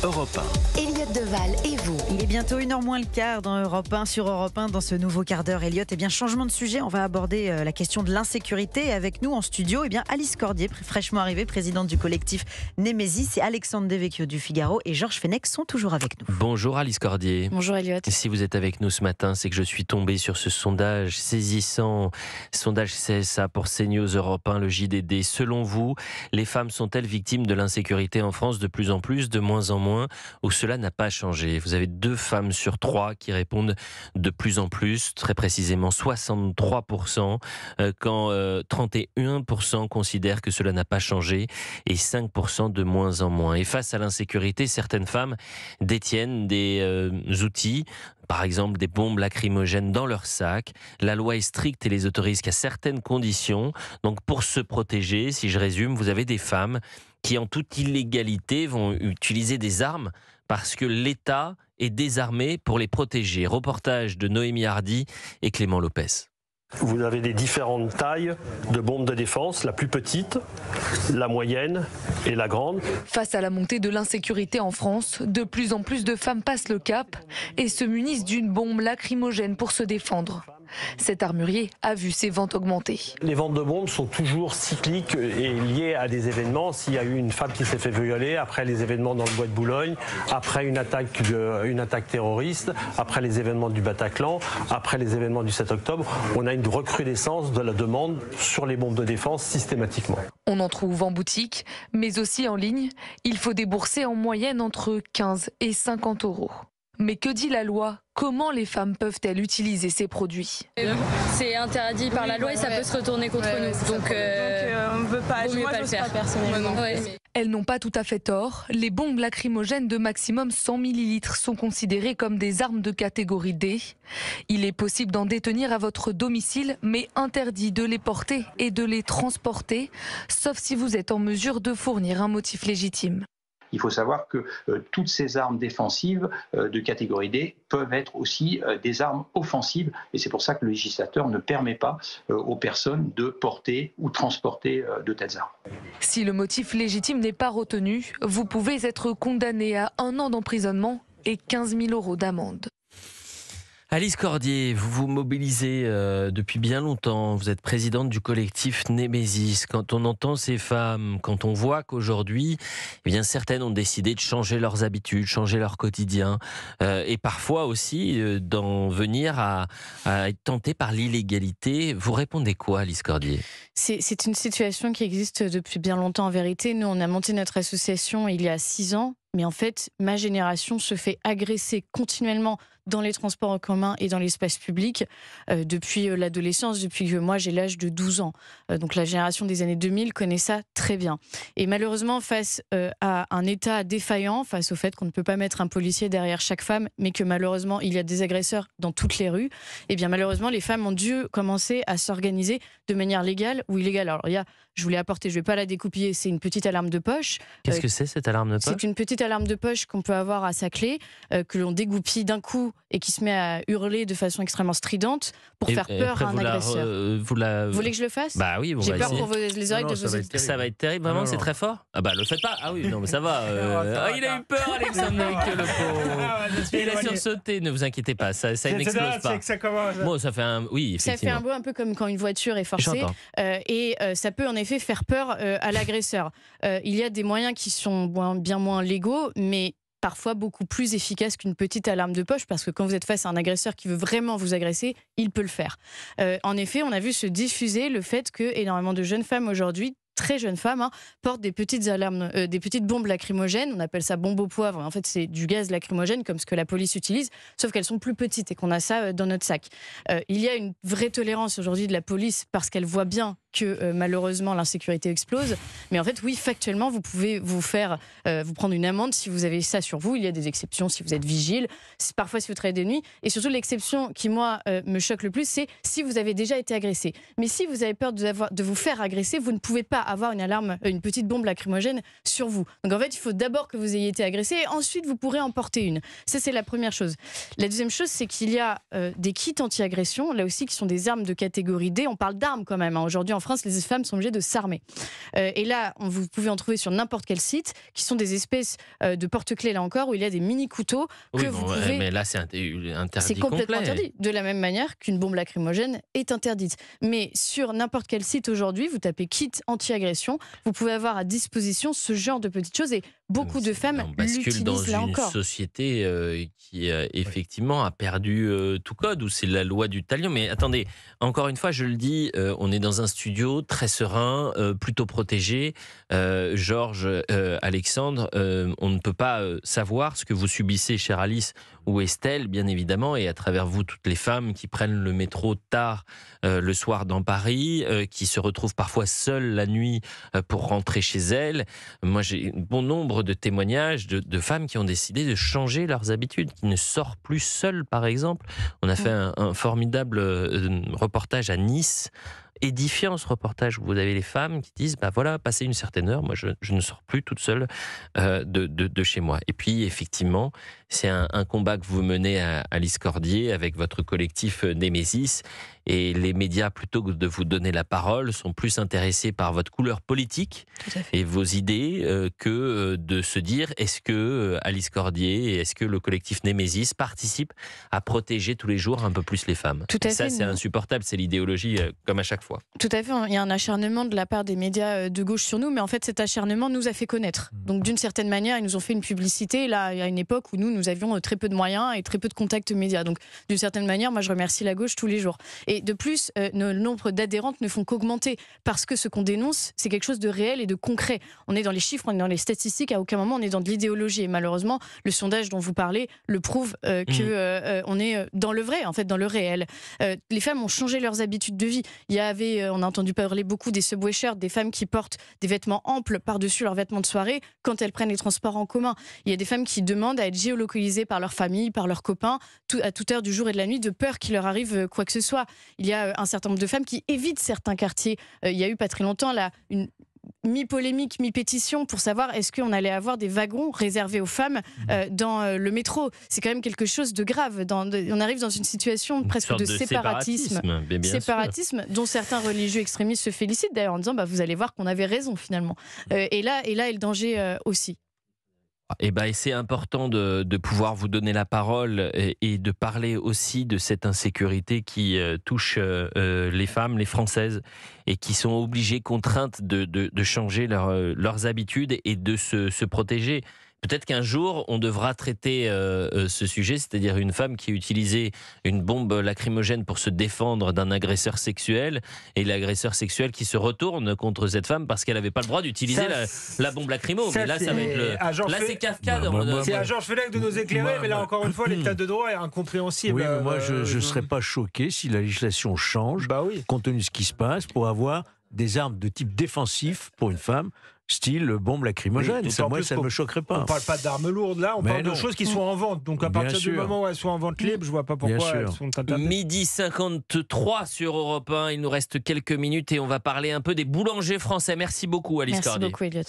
Europe 1. Elliot Deval et vous. Il est bientôt 1h moins le quart dans Europe 1, sur Europe 1, dans ce nouveau quart d'heure. Elliot, changement de sujet, on va aborder la question de l'insécurité. Avec nous en studio, Alice Cordier, fraîchement arrivée, présidente du collectif Némésis, et Alexandre Devecchio du Figaro et Georges Fenech sont toujours avec nous. Bonjour Alice Cordier. Bonjour Elliot. Si vous êtes avec nous ce matin, c'est que je suis tombé sur ce sondage saisissant. Sondage CSA pour CNews Europe 1, le JDD. Selon vous, les femmes sont-elles victimes de l'insécurité en France de plus en plus, de moins en moins, ou cela n'a pas changé? Vous avez 2 femmes sur 3 qui répondent de plus en plus, très précisément 63%, quand 31% considèrent que cela n'a pas changé et 5% de moins en moins. Et face à l'insécurité, certaines femmes détiennent des outils, par exemple des bombes lacrymogènes dans leur sac. La loi est stricte et les autorise qu'à certaines conditions. Donc pour se protéger, si je résume, vous avez des femmes qui en toute illégalité vont utiliser des armes parce que l'État est désarmé pour les protéger. Reportage de Noémie Hardy et Clément Lopez. Vous avez des différentes tailles de bombes de défense, la plus petite, la moyenne et la grande. Face à la montée de l'insécurité en France, de plus en plus de femmes passent le cap et se munissent d'une bombe lacrymogène pour se défendre. Cet armurier a vu ses ventes augmenter. Les ventes de bombes sont toujours cycliques et liées à des événements. S'il y a eu une femme qui s'est fait violer, après les événements dans le bois de Boulogne, après une attaque terroriste, après les événements du Bataclan, après les événements du 7 octobre, on a une recrudescence de la demande sur les bombes de défense systématiquement. On en trouve en boutique, mais aussi en ligne. Il faut débourser en moyenne entre 15 et 50 euros. Mais que dit la loi ? Comment les femmes peuvent-elles utiliser ces produits ? C'est interdit par la loi et ça peut se retourner contre nous. Donc on ne veut pas. vaut mieux pas le faire personnellement. Elles n'ont pas tout à fait tort. Les bombes lacrymogènes de maximum 100 ml sont considérées comme des armes de catégorie D. Il est possible d'en détenir à votre domicile, mais interdit de les porter et de les transporter, sauf si vous êtes en mesure de fournir un motif légitime. Il faut savoir que toutes ces armes défensives de catégorie D peuvent être aussi des armes offensives et c'est pour ça que le législateur ne permet pas aux personnes de porter ou transporter de telles armes. Si le motif légitime n'est pas retenu, vous pouvez être condamné à 1 an d'emprisonnement et 15 000 euros d'amende. Alice Cordier, vous vous mobilisez depuis bien longtemps. Vous êtes présidente du collectif Némésis. Quand on entend ces femmes, quand on voit qu'aujourd'hui, certaines ont décidé de changer leurs habitudes, changer leur quotidien, et parfois aussi d'en venir à être tentées par l'illégalité, vous répondez quoi, Alice Cordier ? C'est une situation qui existe depuis bien longtemps en vérité. Nous, on a monté notre association il y a 6 ans. Mais en fait, ma génération se fait agresser continuellement dans les transports en commun et dans l'espace public depuis l'adolescence, depuis que moi j'ai l'âge de 12 ans. Donc la génération des années 2000 connaît ça très bien. Et malheureusement, face à un État défaillant, face au fait qu'on ne peut pas mettre un policier derrière chaque femme, mais que malheureusement il y a des agresseurs dans toutes les rues, et bien malheureusement les femmes ont dû commencer à s'organiser de manière légale ou illégale. Alors je voulais apporter, je ne vais pas la découpiller, c'est une petite alarme de poche. Qu'est-ce que c'est cette alarme de poche ? C'est une petite alarme de poche qu'on peut avoir à sa clé, que l'on dégoupille d'un coup et qui se met à hurler de façon extrêmement stridente pour faire peur à un agresseur. Vous voulez que je le fasse ? Bah oui, j'ai peur pour les oreilles de vos auditeurs. Ça va être terrible, vraiment, c'est très fort. Ah bah le faites pas. Ah oui, non mais ça va. Il a eu peur, Alexandre, le pauvre. Il a sursauté. Ne vous inquiétez pas, ça n'explose pas. Ça commence. Bon, ça fait un, oui, effectivement. Ça fait un bruit un peu comme quand une voiture est forcée, et ça peut en effet faire peur à l'agresseur. Il y a des moyens qui sont bien moins légaux, mais parfois beaucoup plus efficaces qu'une petite alarme de poche, parce que quand vous êtes face à un agresseur qui veut vraiment vous agresser, il peut le faire. En effet, on a vu se diffuser le fait que énormément de jeunes femmes aujourd'hui, très jeunes femmes, portent des petites alarmes, des petites bombes lacrymogènes. On appelle ça bombe au poivre. En fait, c'est du gaz lacrymogène comme ce que la police utilise, sauf qu'elles sont plus petites et qu'on a ça dans notre sac. Il y a une vraie tolérance aujourd'hui de la police parce qu'elle voit bien que malheureusement l'insécurité explose. Mais en fait, oui, factuellement, vous pouvez vous prendre une amende si vous avez ça sur vous. Il y a des exceptions si vous êtes vigile, parfois si vous travaillez de nuit. Et surtout, l'exception qui, moi, me choque le plus, c'est si vous avez déjà été agressé. Mais si vous avez peur de vous faire agresser, vous ne pouvez pas avoir une petite bombe lacrymogène sur vous. Donc en fait, il faut d'abord que vous ayez été agressé et ensuite vous pourrez en porter une. Ça, c'est la première chose. La deuxième chose, c'est qu'il y a des kits anti-agression, là aussi, qui sont des armes de catégorie D. On parle d'armes quand même. Aujourd'hui, en France, les femmes sont obligées de s'armer. Et là, vous pouvez en trouver sur n'importe quel site, qui sont des espèces de porte-clés, là encore, où il y a des mini-couteaux que vous pouvez... Mais là, c'est interdit. C'est complètement complet. interdit. De la même manière qu'une bombe lacrymogène est interdite. Mais sur n'importe quel site aujourd'hui, vous tapez kit anti-agression, vous pouvez avoir à disposition ce genre de petites choses et beaucoup de femmes l'utilisent là encore. Une société qui effectivement a perdu tout code, où c'est la loi du talion. Mais attendez, encore une fois, je le dis, on est dans un studio très serein, plutôt protégé. Georges, Alexandre, on ne peut pas savoir ce que vous subissez, chère Alice ou Estelle, bien évidemment, et à travers vous, toutes les femmes qui prennent le métro tard le soir dans Paris, qui se retrouvent parfois seules la nuit pour rentrer chez elles. Moi, j'ai bon nombre de témoignages de femmes qui ont décidé de changer leurs habitudes, qui ne sortent plus seules, par exemple. On a fait un formidable reportage à Nice, édifiant ce reportage, où vous avez les femmes qui disent bah voilà, passé une certaine heure, moi je ne sors plus toute seule de chez moi. Et puis effectivement, c'est un combat que vous menez à Alice Cordier avec votre collectif Némésis, et les médias, plutôt que de vous donner la parole, sont plus intéressés par votre couleur politique et vos idées que de se dire est-ce que Alice Cordier et est-ce que le collectif Némésis participent à protéger tous les jours un peu plus les femmes. Tout à ça, fait, c'est insupportable, c'est l'idéologie comme à chaque fois. Tout à fait, il y a un acharnement de la part des médias de gauche sur nous, mais en fait cet acharnement nous a fait connaître. Donc d'une certaine manière, ils nous ont fait une publicité, là, il y a une époque où nous avions très peu de moyens et très peu de contacts médias. Donc d'une certaine manière, moi je remercie la gauche tous les jours. Et de plus, le nombre d'adhérentes ne font qu'augmenter, parce que ce qu'on dénonce, c'est quelque chose de réel et de concret. On est dans les chiffres, on est dans les statistiques, à aucun moment on est dans de l'idéologie. Et malheureusement, le sondage dont vous parlez le prouve qu'on est dans le vrai, en fait, dans le réel. Les femmes ont changé leurs habitudes de vie. Il y avait, on a entendu parler beaucoup des subway shirts, des femmes qui portent des vêtements amples par-dessus leurs vêtements de soirée quand elles prennent les transports en commun. Il y a des femmes qui demandent à être géolocalisées par leur famille, par leurs copains, à toute heure du jour et de la nuit, de peur qu'il leur arrive quoi que ce soit. Il y a un certain nombre de femmes qui évitent certains quartiers. Il y a eu pas très longtemps là une mi-polémique, mi-pétition pour savoir est-ce qu'on allait avoir des wagons réservés aux femmes dans le métro. C'est quand même quelque chose de grave. On arrive dans une situation presque de séparatisme dont certains religieux extrémistes se félicitent d'ailleurs en disant bah, vous allez voir qu'on avait raison finalement. Et là est le danger aussi. Et c'est important de pouvoir vous donner la parole et de parler aussi de cette insécurité qui touche les femmes, les Françaises, et qui sont obligées, contraintes de changer leurs habitudes et de se protéger. Peut-être qu'un jour, on devra traiter ce sujet, c'est-à-dire une femme qui utilisait une bombe lacrymogène pour se défendre d'un agresseur sexuel, et l'agresseur sexuel qui se retourne contre cette femme parce qu'elle n'avait pas le droit d'utiliser la bombe lacrymo. Mais là, ça va être là, c'est Kafka. C'est à Georges Fenech de nous éclairer, mais là, encore une fois, l'état de droit est incompréhensible. Oui, mais moi, je ne serais pas choqué si la législation change, compte tenu de ce qui se passe, pour avoir des armes de type défensif pour une femme, style bombe lacrymogène. Ça ne me choquerait pas. On ne parle pas d'armes lourdes là, on parle de choses qui sont en vente. Donc à partir du moment où elles sont en vente libre, je ne vois pas pourquoi elles sont interdites. 12h53 sur Europe 1. Il nous reste quelques minutes et on va parler un peu des boulangers français. Merci beaucoup, Alice Cordier. Merci beaucoup, Elliot.